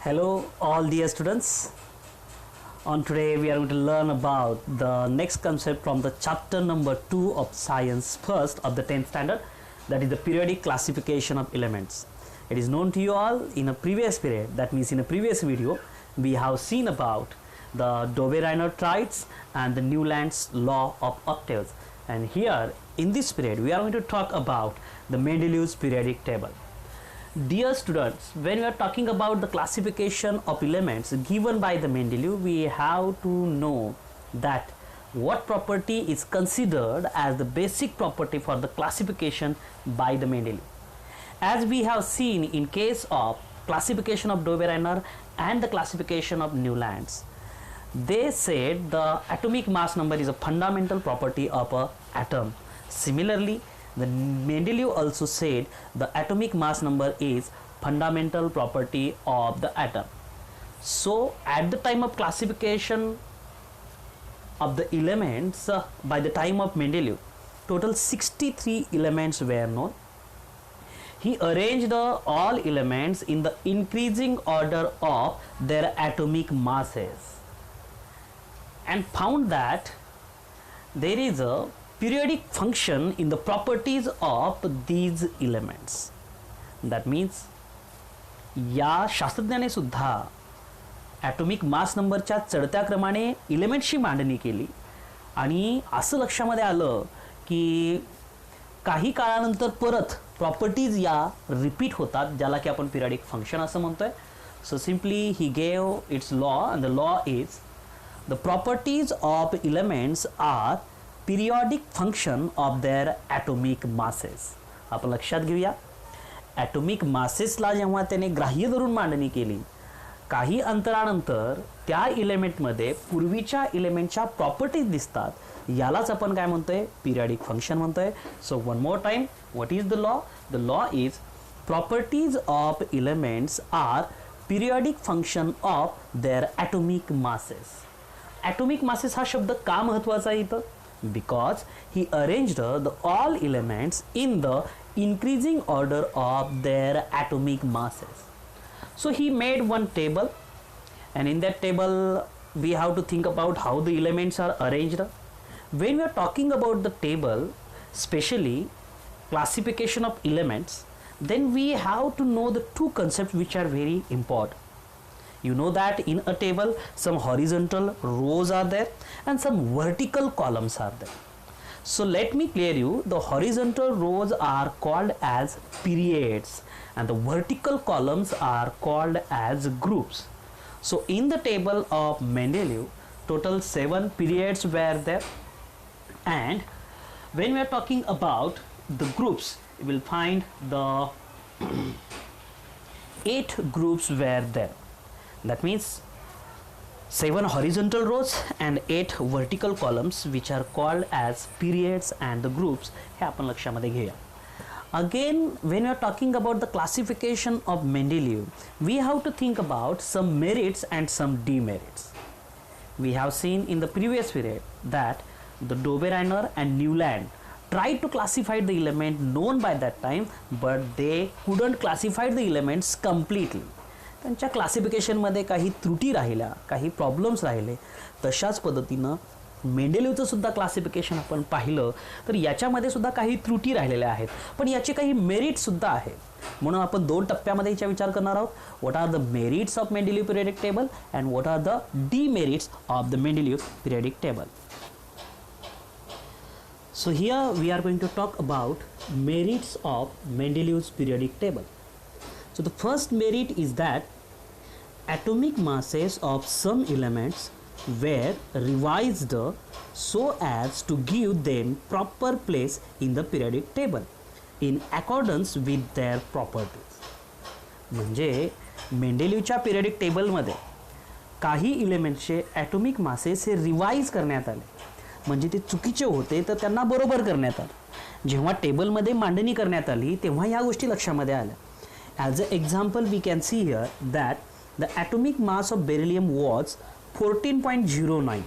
Hello all dear students. On today we are going to learn about the next concept from the chapter number 2 of science first of the 10th standard, that is the periodic classification of elements. It is known to you all in a previous period, that means in a previous video we have seen about the Dove-Reiner triads and the Newland's law of octaves, and here in this period we are going to talk about the Mendeleev's periodic table. Dear students, when we are talking about the classification of elements given by the Mendeleev, we have to know that what property is considered as the basic property for the classification by the Mendeleev. As we have seen in case of classification of Dove-Reiner and the classification of Newland's, they said the atomic mass number is a fundamental property of an atom. Similarly, the Mendeleev also said the atomic mass number is fundamental property of the atom. So at the time of classification of the elements by the time of Mendeleev, total 63 elements were known. He arranged all elements in the increasing order of their atomic masses and found that there is a periodic function in the properties of these elements. That means या शास्त्रज्ञाने सुद्धा atomic mass नंबरच्या चढत्या क्रमाने इलेमेंट्सची मांडणी केली आणि असं लक्षामध्ये आलं की काही काळानंतर परत प्रॉपर्टीज या रिपीट होतात, ज्याला की आपण पिरियडिक फंक्शन असं म्हणतोय. So simply he gave its law and the law is the properties of elements are periodic function of their atomic masses. आपण लक्षात घेऊया, ॲटॉमिक मासेसला जेव्हा त्याने ग्राह्य धरून मांडणी केली, काही अंतरानंतर त्या इलेमेंटमध्ये पूर्वीच्या इलेमेंटच्या प्रॉपर्टीज दिसतात, यालाच आपण काय म्हणतोय, पिरियडिक फंक्शन म्हणतोय. So one more time, what is the law? The law is properties of elements are periodic function of their atomic masses. Atomic masses हा शब्द का महत्त्वाचा आहे इथं? Because he arranged the all elements in the increasing order of their atomic masses. So he made one table, and in that table we have to think about how the elements are arranged. When we are talking about the table, especially classification of elements, then we have to know the two concepts which are very important. You know that in a table some horizontal rows are there and some vertical columns are there. So let me clear you, the horizontal rows are called as periods and the vertical columns are called as groups. So in the table of Mendeleev, total 7 periods were there, and when we are talking about the groups, you will find the 8 groups were there. That means 7 horizontal rows and 8 vertical columns which are called as periods and the groups. हे आपण लक्षामध्ये घेऊया. Again, when we are talking about the classification of Mendeleev, we have to think about some merits and some demerits. We have seen in the previous period that the Dove-Reiner and Newland tried to classify the element known by that time, but they couldn't classify the elements completely. त्यांच्या क्लासिफिकेशनमध्ये काही त्रुटी राहिल्या, काही problems राहिले. तशाच पद्धतीनं मेंडेलीवचं सुद्धा classification आपण पाहिलं तर याच्यामध्ये सुद्धा काही त्रुटी राहिलेल्या आहेत, पण याचे काही मेरिट सुद्धा आहेत. म्हणून आपण 2 टप्प्यामध्ये याचा विचार करणार आहोत. What are the merits of Mendeleev periodic table and what are the demerits of the Mendeleev periodic table. So here we are going to talk about merits of Mendeleev's periodic table. So the first merit is that atomic masses of some elements were revised so as to give them proper place in the periodic table in accordance with their properties. म्हणजे मेंडेलीवच्या periodic टेबलमध्ये काही इलेमेंट्सचे atomic masses हे revise करण्यात आले, म्हणजे ते चुकीचे होते तर त्यांना बरोबर करण्यात आले. जेव्हा टेबलमध्ये मांडणी करण्यात आली तेव्हा या गोष्टी लक्षामध्ये आल्या. As an example, we can see here that the atomic mass of beryllium was 14.09,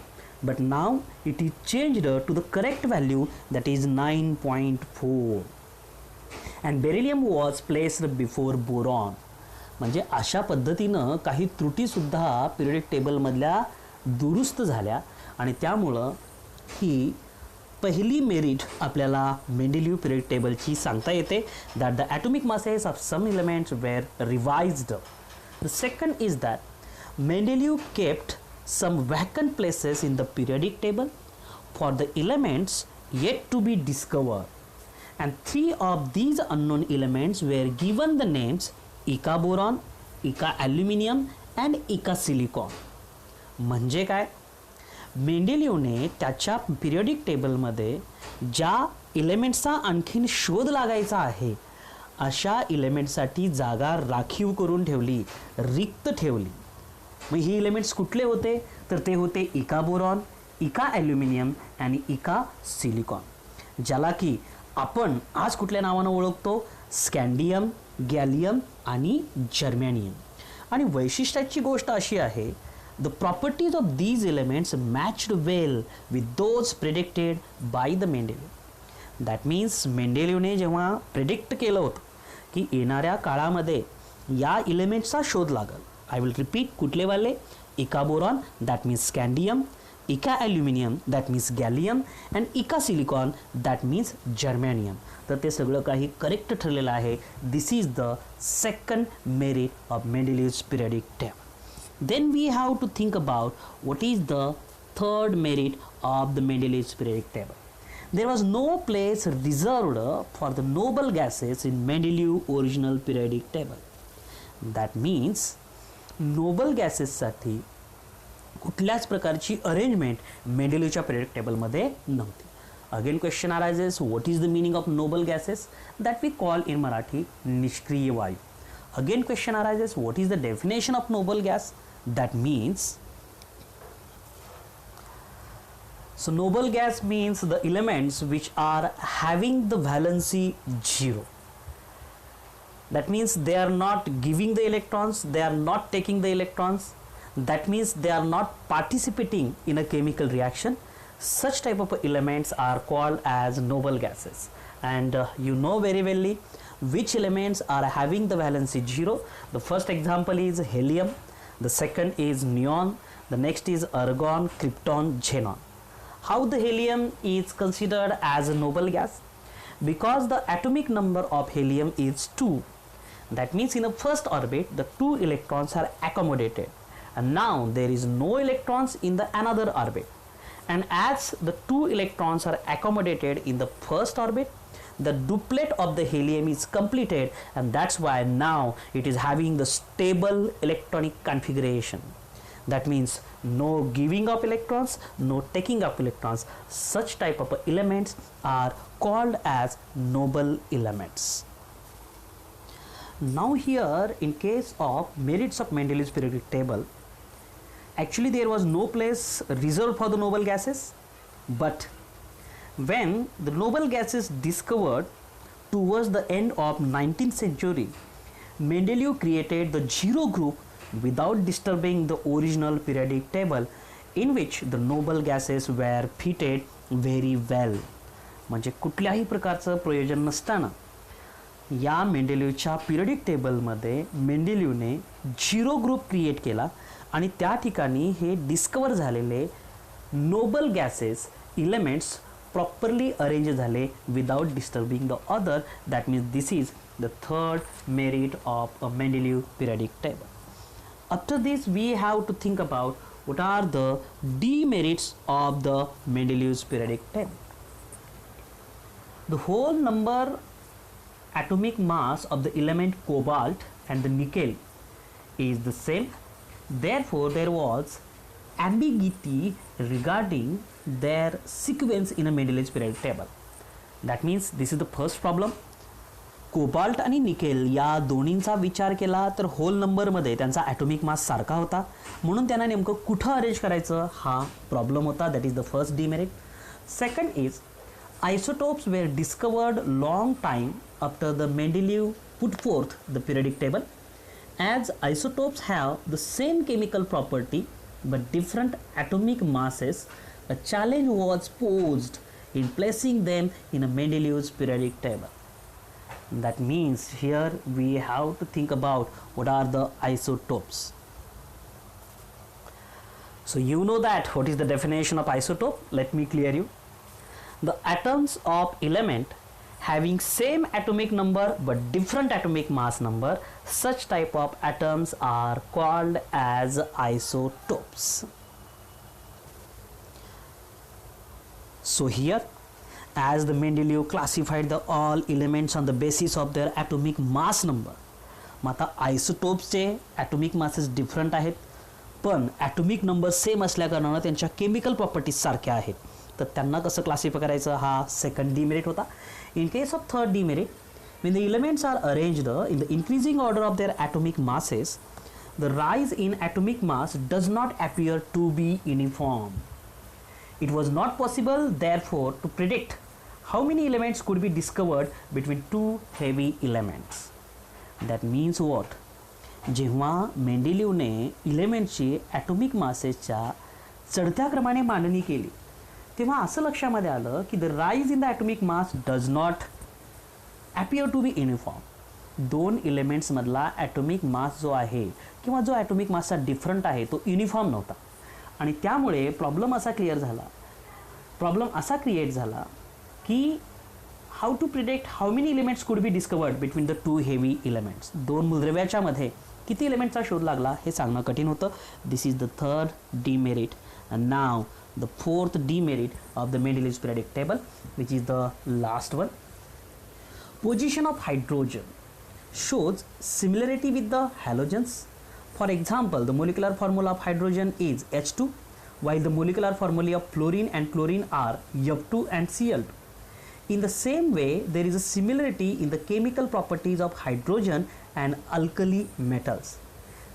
but now it is changed to the correct value, that is 9.4, and beryllium was placed before boron. म्हणजे अशा पद्धतीनं काही त्रुटीसुद्धा periodic टेबलमधल्या दुरुस्त झाल्या आणि त्यामुळं ही पहिली merit आपल्याला मेंडेलिव्ह पिरियड टेबलची सांगता येते that the atomic masses of some elements were revised. The second is that Mendeleev kept some vacant places in the periodic table for the elements yet to be discovered, and 3 of these unknown elements were given the names Ica boron, Ica aluminum and Ica silicon. म्हणजे काय, मेंडेलिव्हने त्याच्या periodic टेबलमध्ये ज्या इलेमेंट्सचा आणखीन शोध लागायचा आहे अशा इलेमेंट्ससाठी जागा राखीव करून ठेवली, रिक्त ठेवली. मग ही एलिमेंट्स कुठले होते, तर ते होते इका बोरॉन, इका ॲल्युमिनियम आणि इका सिलिकॉन, ज्याला की आपण आज कुठल्या नावानं ओळखतो, स्कँडियम, गॅलियम आणि जर्मेनियम. आणि वैशिष्ट्याची गोष्ट अशी आहे, the properties of these elements matched well with those predicted by the Mendeleev. That means मेंडेलिव्हने जेव्हा प्रिडिक्ट केलं होतं की येणाऱ्या काळामध्ये या एलिमेंट्सचा शोध लागेल, I will repeat, कुठले वाले, इका बोरॉन that means scandium, इका aluminum that means gallium and इका silicon that means germanium. तर ते सगळं काही करेक्ट ठरलेलं आहे. This is the second merit of Mendeleev's periodic table. Then we have to think about what is the third merit of the Mendeleev's periodic table. There was no place reserved for the noble gases in Mendeleev original periodic table. That means noble गॅसेससाठी कुठल्याच प्रकारची arrangement मेंडेलिव्हच्या periodic टेबलमध्ये नव्हती. Again question arises, what is the meaning of noble gases that we call in Marathi निष्क्रिय वायू. Again question arises, what is the definition of noble gas, that means, so noble gas means the elements which are having the valency 0. That means they are not giving the electrons, they are not taking the electrons, that means they are not participating in a chemical reaction. Such type of elements are called as noble gases. And you know very well which elements are having the valency 0. The first example is helium, the second is neon, the next is argon, krypton, xenon. How the helium is considered as a noble gas? Because the atomic number of helium is 2. That means in the first orbit the 2 electrons are accommodated, and now there is no electrons in the another orbit, and as the 2 electrons are accommodated in the first orbit, the duplet of the helium is completed, and that's why now it is having the stable electronic configuration. That means no giving of electrons, no taking of electrons. Such type of elements are called as noble elements. Now here, in case of merits of Mendeleev's periodic table, actually there was no place reserved for the noble gases, but when the noble gases discovered towards the end of 19th century, Mendeleev created the zero group without disturbing the original periodic table, in which the noble gases were fitted very well. म्हणजे कुठल्याही प्रकारचं प्रयोजन नसताना या मेंडेलिव्हच्या periodic टेबलमध्ये मेंडेलिव्हने zero group create केला आणि त्या ठिकाणी हे डिस्कवर झालेले noble gases elements properly arrange झाले without disturbing the other. That means this is the third merit of a Mendeleev periodic table. After this, we have to think about what are the demerits of the Mendeleev's periodic table. The whole number atomic mass of the element cobalt and the nickel is the same. Therefore, there was ambiguity regarding their sequence in a Mendeleev's periodic table. That means this is the first problem. Cobalt आणि nickel या दोन्हींचा विचार केला तर whole नंबरमध्ये त्यांचा atomic mass सारखा होता, म्हणून त्यांना नेमकं कुठं अरेंज करायचं हा प्रॉब्लेम होता. That is the first demerit. Second is isotopes were discovered long time after the Mendeleev put forth the periodic table. As isotopes have the same chemical property but different atomic masses, a challenge was posed in placing them in a Mendeleev's periodic table. That means here we have to think about what are the isotopes. So you know that what is the definition of isotope. Let me clear you. The atoms of element having same atomic number but different atomic mass number, such type of atoms are called as isotopes. So here, as the Mendeleev classified the all elements on the basis of their atomic mass number, मग आता आयसोटोप्सचे atomic masses different आहेत, पण atomic number same असल्या कारणानं त्यांच्या chemical properties सारख्या आहेत. तर त्यांना कसं क्लासिफाय करायचं, हा सेकंड डिमेरिट होता. In case of third demerit, when the elements are arranged in the increasing order of their atomic masses, the rise in atomic mass does not appear to be uniform. It was not possible, therefore, to predict how many elements could be discovered between two heavy elements. That means what? जेव्हा मेंडेलिवने इलेमेंटची atomic मासेसच्या चढत्या क्रमाने मांडणी केली, तेव्हा असं लक्षामध्ये आलं की the rise in the atomic mass does not appear to be uniform. दोन इलेमेंट्समधला ॲटोमिक मास जो आहे किंवा जो ॲटोमिक मासचा डिफरंट आहे तो युनिफॉर्म नव्हता, आणि त्यामुळे प्रॉब्लेम असा क्रिएट झाला की how to predict how many elements could be discovered between the two heavy elements. दोन मूलद्रव्याच्या मध्ये किती एलिमेंटचा शोध लागला हे सांगणं कठीण होतं. This is the third demerit. And now the fourth demerit of the Mendeleev's periodic table, which is the last one. Position of hydrogen shows similarity with the halogens. For example, the molecular formula of hydrogen is H2, while the molecular formulae of fluorine and chlorine are F2 and Cl2. In the same way, there is a similarity in the chemical properties of hydrogen and alkali metals.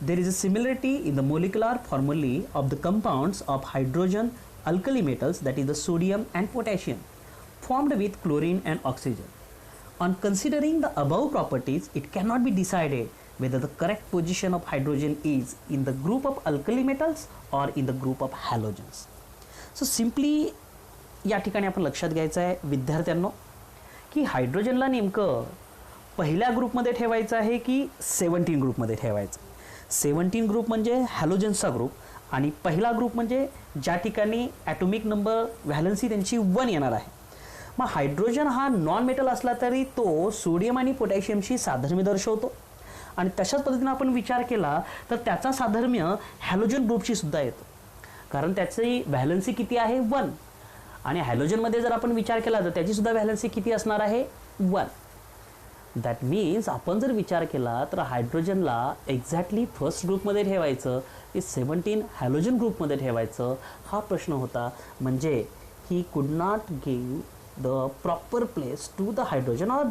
There is a similarity in the molecular formulae of the compounds of hydrogen alkali metals, that is the sodium and potassium, formed with chlorine and oxygen. On considering the above properties, it cannot be decided whether the correct position of hydrogen is in the group of alkali metals or in the group of halogens. So simply या ठिकाणी आपण लक्षात घ्यायचं आहे विद्यार्थ्यांनो की हायड्रोजनला नेमकं पहिल्या ग्रुपमध्ये ठेवायचं आहे की 17 ग्रुपमध्ये ठेवायचं. 17 ग्रुप म्हणजे हॅलोजन्सचा ग्रुप, आणि पहिला ग्रुप म्हणजे ज्या ठिकाणी ॲटोमिक नंबर व्हॅलन्सी त्यांची 1 येणार आहे. मग हायड्रोजन हा नॉन मेटल असला तरी तो सोडियम आणि पोटॅशियमशी साधर्म्य दर्शवतो, आणि तशाच पद्धतीने आपण विचार केला तर त्याचा साधर्म्य हॅलोजन ग्रुपशी सुद्धा येतो, कारण त्याची व्हॅलन्सी किती आहे 1, आणि हॅलोजनमध्ये जर आपण विचार केला तर त्याची सुद्धा व्हॅलन्सी किती असणार आहे 1. दॅट मीन्स आपण जर विचार केला तर हायड्रोजनला एक्झॅक्टली फर्स्ट ग्रुपमध्ये ठेवायचं की 17 हॅलोजन ग्रुपमध्ये ठेवायचं, हा प्रश्न होता. म्हणजे he could not give the proper place to the hydrogen, or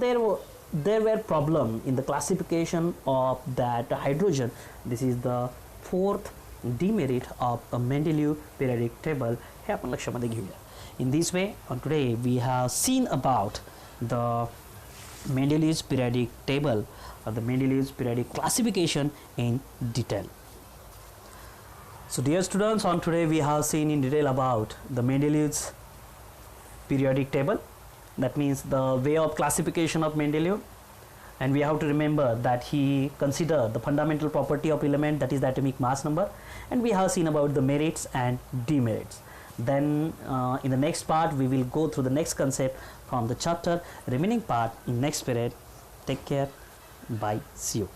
there were problem in the classification of that hydrogen. This is the fourth demerit of a Mendeleev periodic table. हे आपण लक्षामध्ये घेऊया. In this way, on today we have seen about the Mendeleev's periodic table or the Mendeleev's periodic classification in detail. So dear students, on today we have seen in detail about the Mendeleev's periodic table. That means the way of classification of Mendeleev, and we have to remember that he considered the fundamental property of element, that is the atomic mass number, and we have seen about the merits and demerits. Then in the next part we will go through the next concept from the chapter, remaining part in next period. Take care, bye, see you.